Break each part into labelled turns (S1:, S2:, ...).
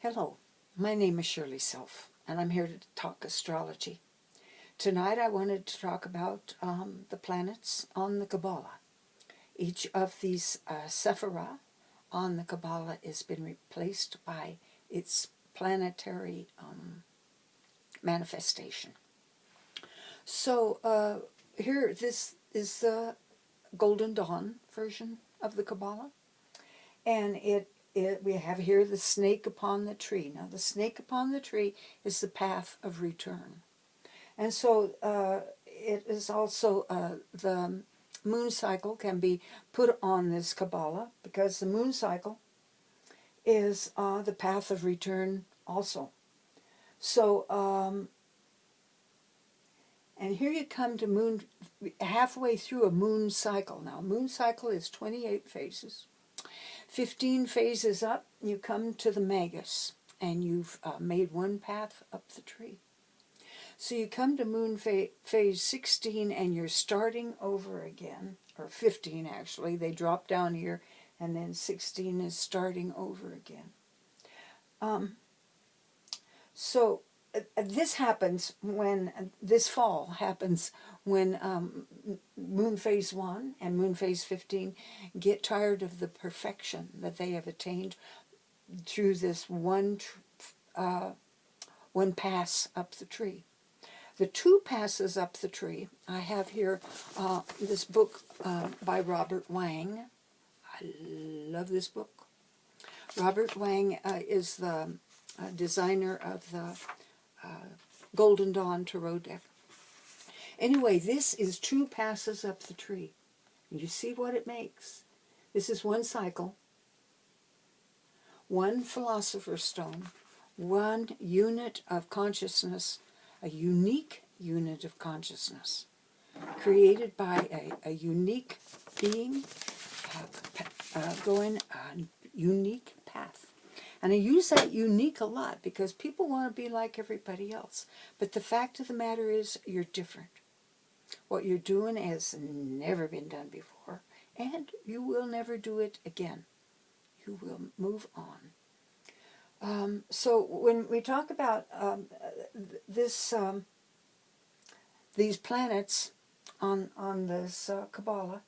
S1: Hello, my name is Shirley Self, and I'm here to talk astrology. Tonight I wanted to talk about the planets on the Kabbalah. Each of these sephira on the Kabbalah has been replaced by its planetary manifestation. So here, this is the Golden Dawn version of the Kabbalah, and we have here the snake upon the tree. Now, the snake upon the tree is the path of return. And so it is also the moon cycle can be put on this Kabbalah because the moon cycle is the path of return also. So, and here you come to moon, halfway through a moon cycle. Now, moon cycle is 28 phases. 15 phases up, you come to the Magus, and you've made one path up the tree. So you come to moon phase 16, and you're starting over again, or 15 actually. They drop down here, and then 16 is starting over again. So this happens when, this fall happens when moon phase 1 and moon phase 15 get tired of the perfection that they have attained through this one pass up the tree. The two passes up the tree, I have here this book by Robert Wang. I love this book. Robert Wang is the designer of the Golden Dawn Tarot deck. Anyway, this is two passes up the tree. You see what it makes. This is one cycle, one philosopher's stone, one unit of consciousness, a unique unit of consciousness, created by a unique being going a unique path. And I use that unique a lot because people want to be like everybody else. But the fact of the matter is you're different. What you're doing has never been done before, and you will never do it again. You will move on. So when we talk about these planets on this Kabbalah,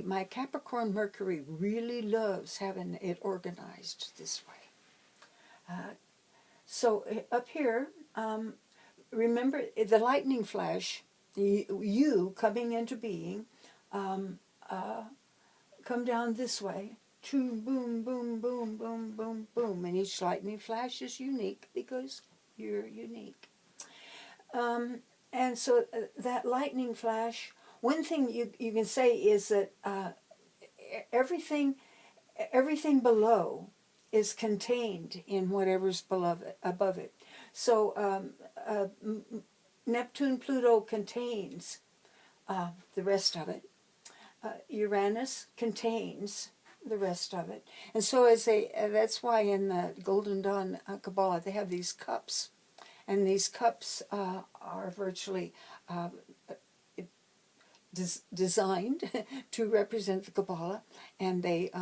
S1: my Capricorn Mercury really loves having it organized this way. So up here, remember the lightning flash, you coming into being, come down this way, boom, boom, boom, boom, boom, boom, and each lightning flash is unique because you're unique. And so that lightning flash, one thing you can say is that everything below is contained in whatever's above it. So Neptune, Pluto contains the rest of it. Uranus contains the rest of it. And so that's why in the Golden Dawn Kabbalah they have these cups. And these cups are virtually designed to represent the Kabbalah, and they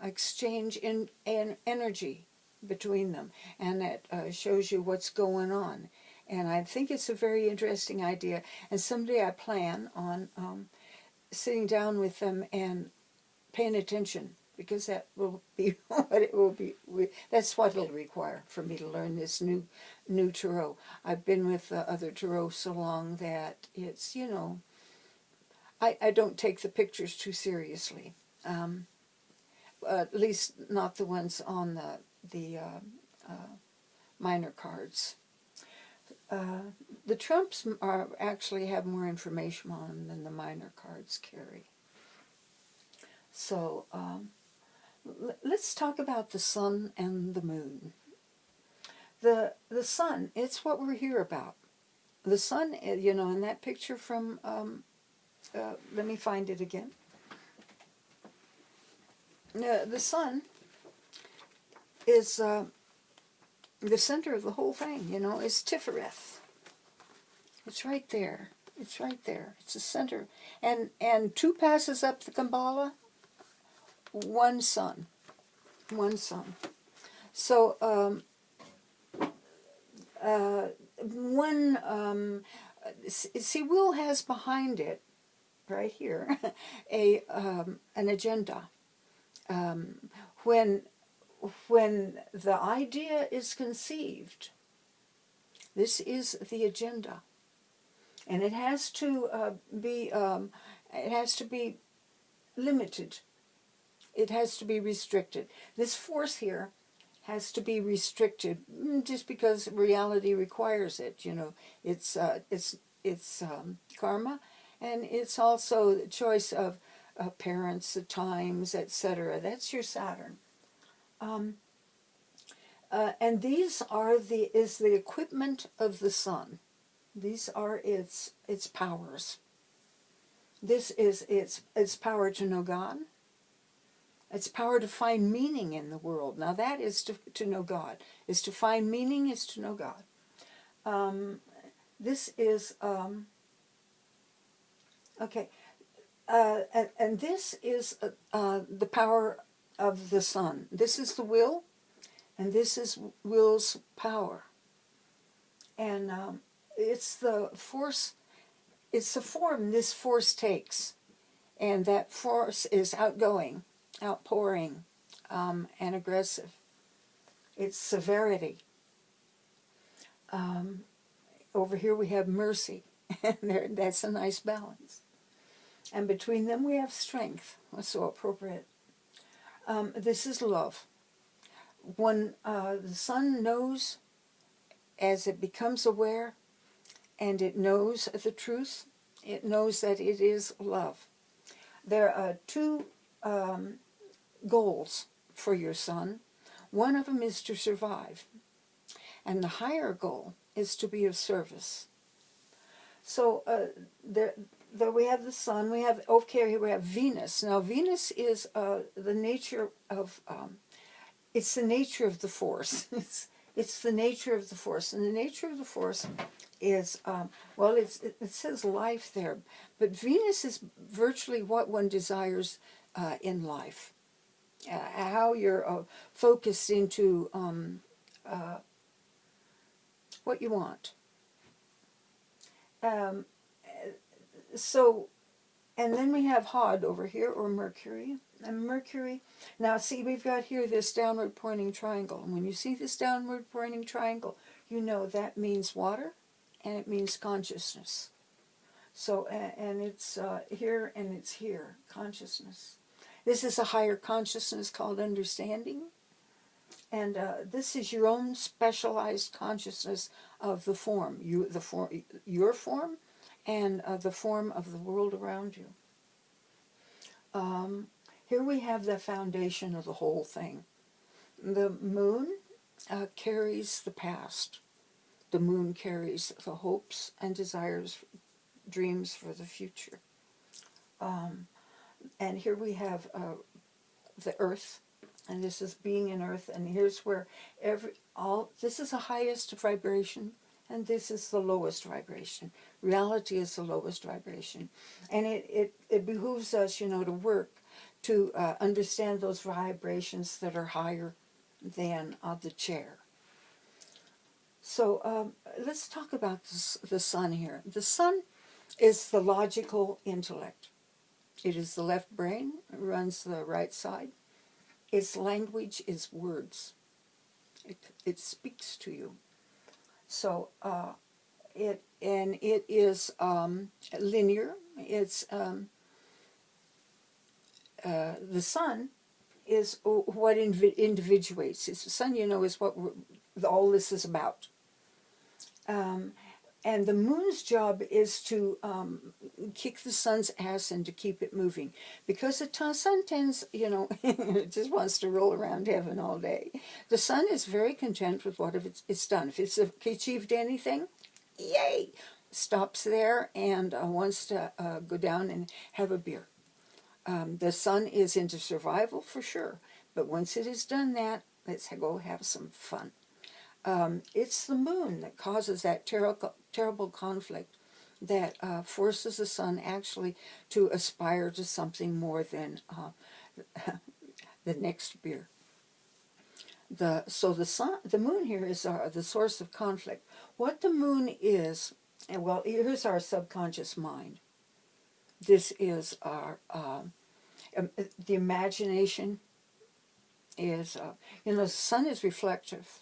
S1: exchange in energy between them, and that shows you what's going on. And I think it's a very interesting idea, and someday I plan on sitting down with them and paying attention, because that will be what it will be. That's what it'll require for me to learn this new tarot. I've been with the other tarot so long that it's, I don't take the pictures too seriously. At least not the ones on the minor cards. The trumps actually have more information on them than the minor cards carry. So let's talk about the sun and the moon. The sun, it's what we're here about. The sun, in that picture from, let me find it again. The sun is the center of the whole thing, is Tifereth. It's right there. It's right there. It's the center. And two passes up the Kabbalah, one sun. One sun. So one, see, will has behind it, right here, an agenda. When the idea is conceived, this is the agenda, and it has to be limited. It has to be restricted. This force here has to be restricted, just because reality requires it. You know, it's karma, and it's also the choice of parents, the times, etc. That's your Saturn. And these are the equipment of the sun. These are its powers. This is its power to know God. Its power to find meaning in the world. Now that is to know God. Is to find meaning, is to know God. This is, okay. And this is the power of the sun. This is the will, and this is will's power. And it's the force, it's the form this force takes. And that force is outgoing, outpouring, and aggressive. It's severity. Over here we have mercy, and that's a nice balance. And between them we have strength. That's so appropriate. This is love. When the sun knows, as it becomes aware, and it knows the truth, it knows that it is love. There are two goals for your sun. One of them is to survive, and the higher goal is to be of service. So there we have the sun. We have over here we have Venus. Now Venus is the nature of it's the nature of the force. It's the nature of the force, and the nature of the force is well, it says life there, but Venus is virtually what one desires in life. How you're focused into what you want. So, and then we have Hod over here, or Mercury. And Mercury, now see, we've got here this downward pointing triangle. And when you see this downward pointing triangle, you know that means water, and it means consciousness. So, and it's here and it's here, consciousness. This is a higher consciousness called understanding. And this is your own specialized consciousness of the form, your form, and the form of the world around you. Here we have the foundation of the whole thing. The moon carries the past. The moon carries the hopes and desires, dreams for the future. And here we have the earth, and this is being in earth, and here's where this is the highest vibration, and this is the lowest vibration. Reality is the lowest vibration. And it behooves us, to work to understand those vibrations that are higher than the chair. So let's talk about the sun here. The sun is the logical intellect. It is the left brain, it runs the right side. Its language is words. It speaks to you. So it is linear. It's the sun is what individuates. It's the sun, is what all this is about. And the moon's job is to kick the sun's ass and to keep it moving. Because the sun tends, it just wants to roll around heaven all day. The sun is very content with what it's done. If it's achieved anything, yay! Stops there and wants to go down and have a beer. The sun is into survival for sure. But once it has done that, let's go have some fun. It's the moon that causes that terrible conflict that forces the sun actually to aspire to something more than the next beer. So the sun, the moon here is the source of conflict. What the moon is, and well, here's our subconscious mind. This is our the imagination is the sun is reflective.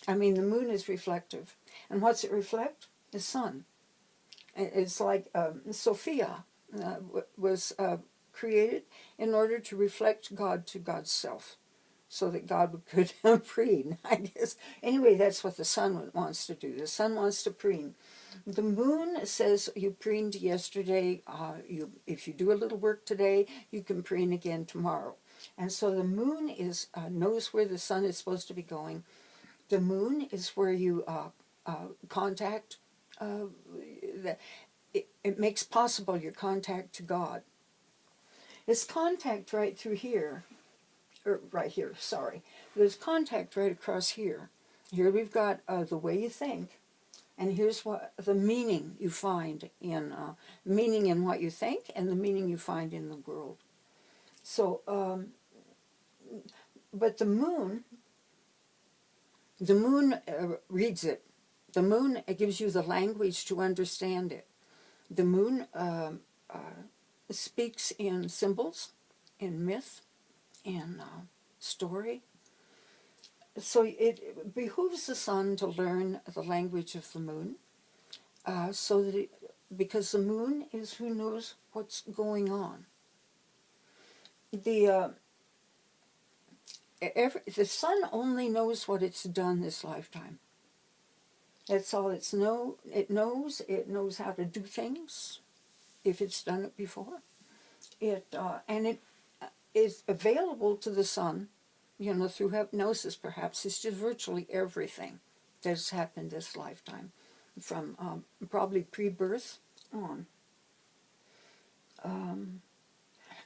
S1: I mean, the moon is reflective, and what's it reflect? The sun. It's like Sophia was created in order to reflect God to God's self, so that God could preen, I guess. Anyway, that's what the sun wants to do. The sun wants to preen. The moon says you preened yesterday. If you do a little work today, you can preen again tomorrow. And so the moon is knows where the sun is supposed to be going. The moon is where you contact. It makes possible your contact to God. It's contact right through here. Right here, sorry. There's contact right across here. Here we've got the way you think, and here's what the meaning you find in meaning in what you think, and the meaning you find in the world. So, but the moon reads it. The moon gives you the language to understand it. The moon speaks in symbols, in myth, in story. So it behooves the sun to learn the language of the moon, so that because the moon is who knows what's going on. The sun only knows what it's done this lifetime. That's all it knows. It knows how to do things if it's done it before. It is available to the sun, through hypnosis perhaps. It's just virtually everything that's happened this lifetime, from probably pre-birth on.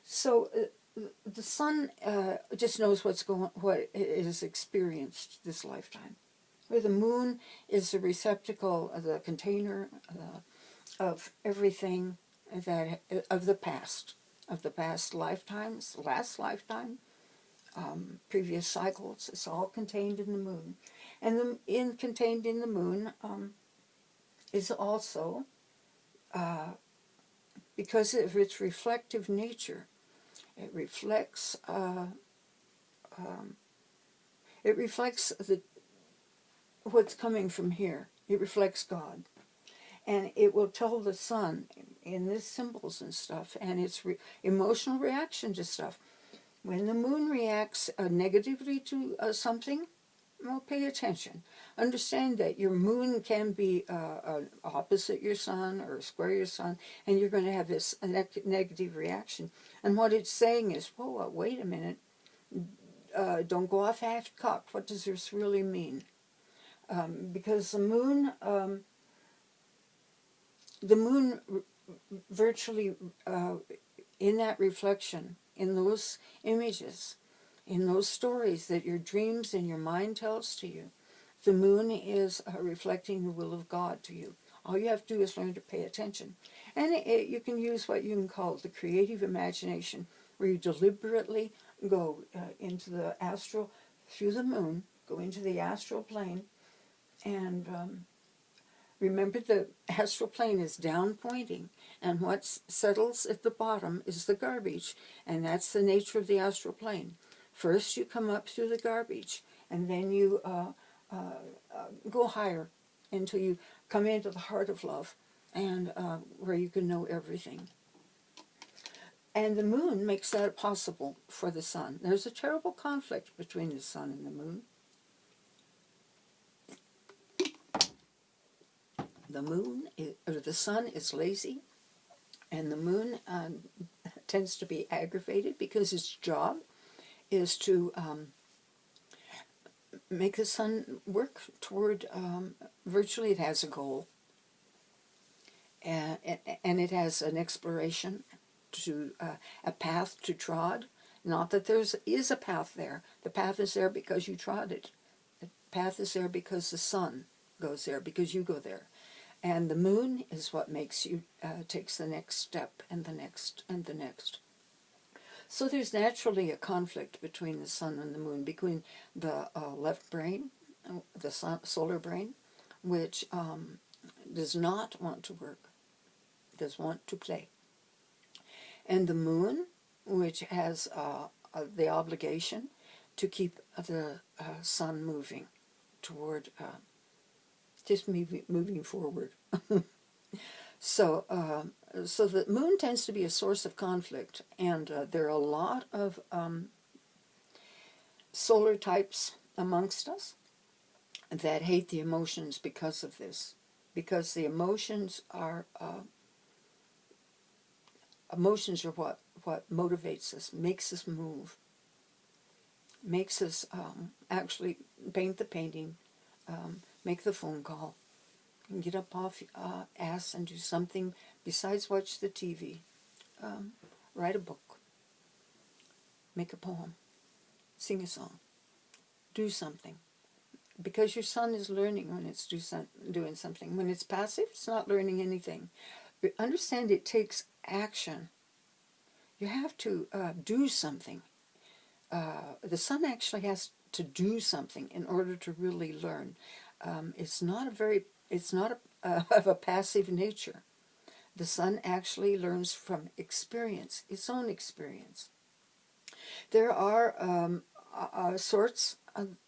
S1: So the sun just knows what it has experienced this lifetime. Where the moon is the receptacle, the container of everything of the past lifetimes, last lifetime, previous cycles. It's all contained in the moon, and contained in the moon is also because of its reflective nature. It reflects. It reflects what's coming from here. It reflects God. And it will tell the sun in its symbols and stuff, and its emotional reaction to stuff. When the moon reacts negatively to something, well, pay attention. Understand that your moon can be opposite your sun or square your sun, and you're going to have this negative reaction. And what it's saying is, whoa, wait a minute. Don't go off half-cocked. What does this really mean? Because the moon virtually, in that reflection, in those images, in those stories that your dreams and your mind tells to you, the moon is reflecting the will of God to you. All you have to do is learn to pay attention. And you can use what you can call the creative imagination, where you deliberately go into the astral, through the moon, go into the astral plane, and remember the astral plane is down pointing, and what settles at the bottom is the garbage, and that's the nature of the astral plane. First you come up through the garbage, and then you go higher until you come into the heart of love, and where you can know everything. And the moon makes that possible for the sun. There's a terrible conflict between the sun and the moon. The sun is lazy, and the moon tends to be aggravated because its job is to make the sun work toward, virtually it has a goal, and it has an exploration, to a path to trod. Not that there is a path there. The path is there because you trod it. The path is there because the sun goes there, because you go there. And the moon is what makes you, takes the next step, and the next, and the next. So there's naturally a conflict between the sun and the moon, between the left brain, the solar brain, which does not want to work, does want to play, and the moon, which has the obligation to keep the sun moving toward, just moving forward. So, so the moon tends to be a source of conflict, and there are a lot of solar types amongst us that hate the emotions because of this, because the emotions are what motivates us, makes us move, makes us actually paint the painting, make the phone call, and get up off ass and do something besides watch the TV, write a book, make a poem, sing a song, do something. Because your sun is learning when it's doing something. When it's passive, it's not learning anything. But understand it takes action. You have to do something. The sun actually has to do something in order to really learn. It's not of a passive nature. The sun actually learns from experience, its own experience. There are sorts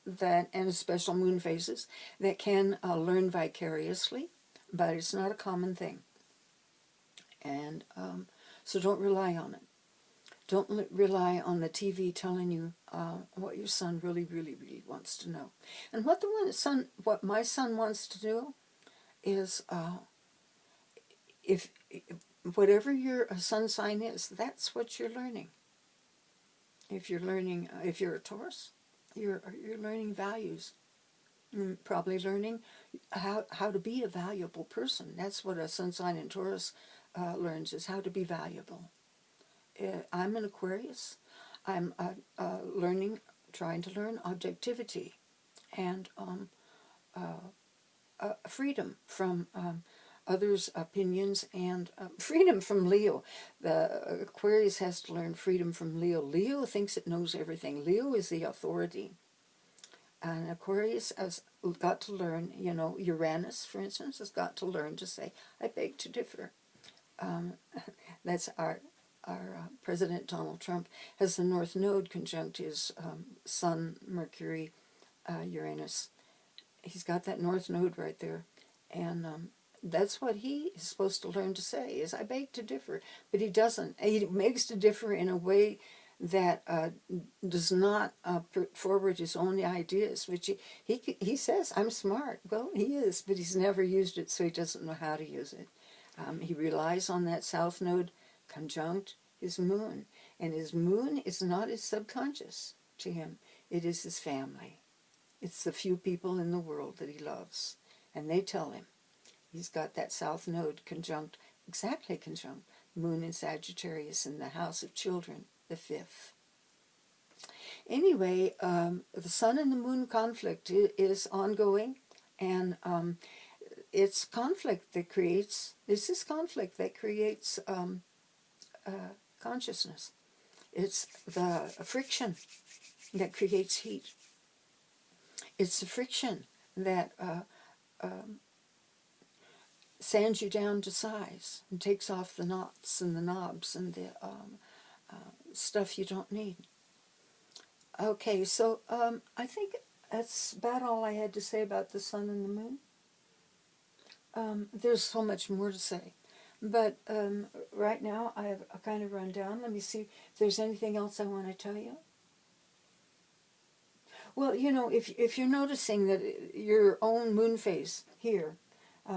S1: that, and special moon phases, that can learn vicariously, but it's not a common thing. And so don't rely on it. Don't rely on the TV telling you what your son really, really, really wants to know. And what my son wants to do is, if whatever your sun sign is, that's what you're learning. If you're learning, if you're a Taurus, you're learning values. You're probably learning how to be a valuable person. That's what a sun sign in Taurus learns, is how to be valuable. I'm an Aquarius. I'm trying to learn objectivity and freedom from others' opinions, and freedom from Leo. The Aquarius has to learn freedom from Leo. Leo thinks it knows everything. Leo is the authority. And Aquarius has got to learn, Uranus, for instance, has got to learn to say, I beg to differ. That's our President Donald Trump has the North Node conjunct his Sun, Mercury, Uranus. He's got that North Node right there. And that's what he is supposed to learn to say, is I beg to differ. But he doesn't. He makes to differ in a way that does not put forward his own ideas, which he says, I'm smart. Well, he is, but he's never used it, so he doesn't know how to use it. He relies on that South Node conjunct his moon, and his moon is not his subconscious to him. It is his family. It's the few people in the world that he loves, and they tell him he's got that South Node conjunct, exactly conjunct, moon in Sagittarius in the house of children, the 5th. Anyway, the sun and the moon conflict is ongoing, and it's conflict that creates, this is conflict that creates consciousness. It's the friction that creates heat. It's the friction that sands you down to size and takes off the knots and the knobs and the stuff you don't need. Okay, so I think that's about all I had to say about the sun and the moon. There's so much more to say. But right now I have a kind of rundown. Let me see if there's anything else I want to tell you. Well, if you're noticing that your own moon phase here,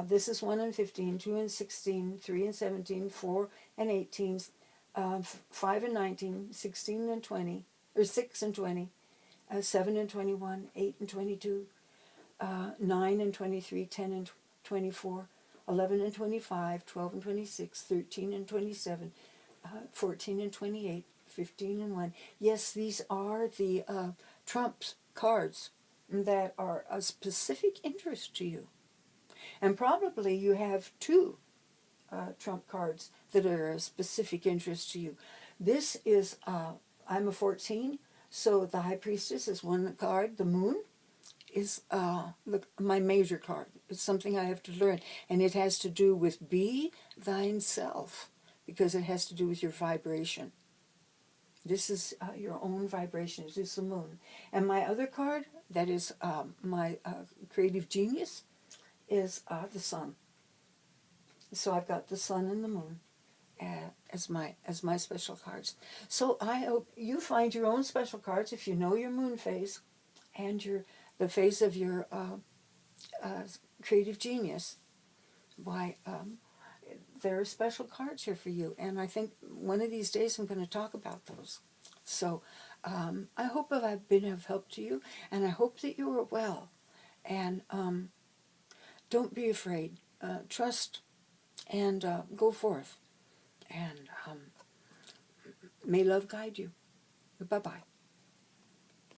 S1: this is 1 and 15, 2 and 16, 3 and 17, 4 and 18, 5 and 19, 16 and 20, or 6 and 20, 7 and 21, 8 and 22, 9 and 23, 10 and 24, 11 and 25, 12 and 26, 13 and 27, 14 and 28, 15 and 1. Yes, these are the trump cards that are of specific interest to you. And probably you have 2 trump cards that are of specific interest to you. This is, I'm a 14, so the High Priestess is one card. The Moon is my major card. It's something I have to learn, and it has to do with be thine self, because it has to do with your vibration. This is your own vibration. This is the Moon. And my other card, that is my creative genius, is the Sun. So I've got the Sun and the Moon as my special cards. So I hope you find your own special cards if you know your moon phase and the phase of your creative genius. Why, there are special cards here for you, and I think one of these days I'm going to talk about those. So I hope I've been of help to you, and I hope that you are well. And don't be afraid. Trust and go forth. And may love guide you. Bye-bye.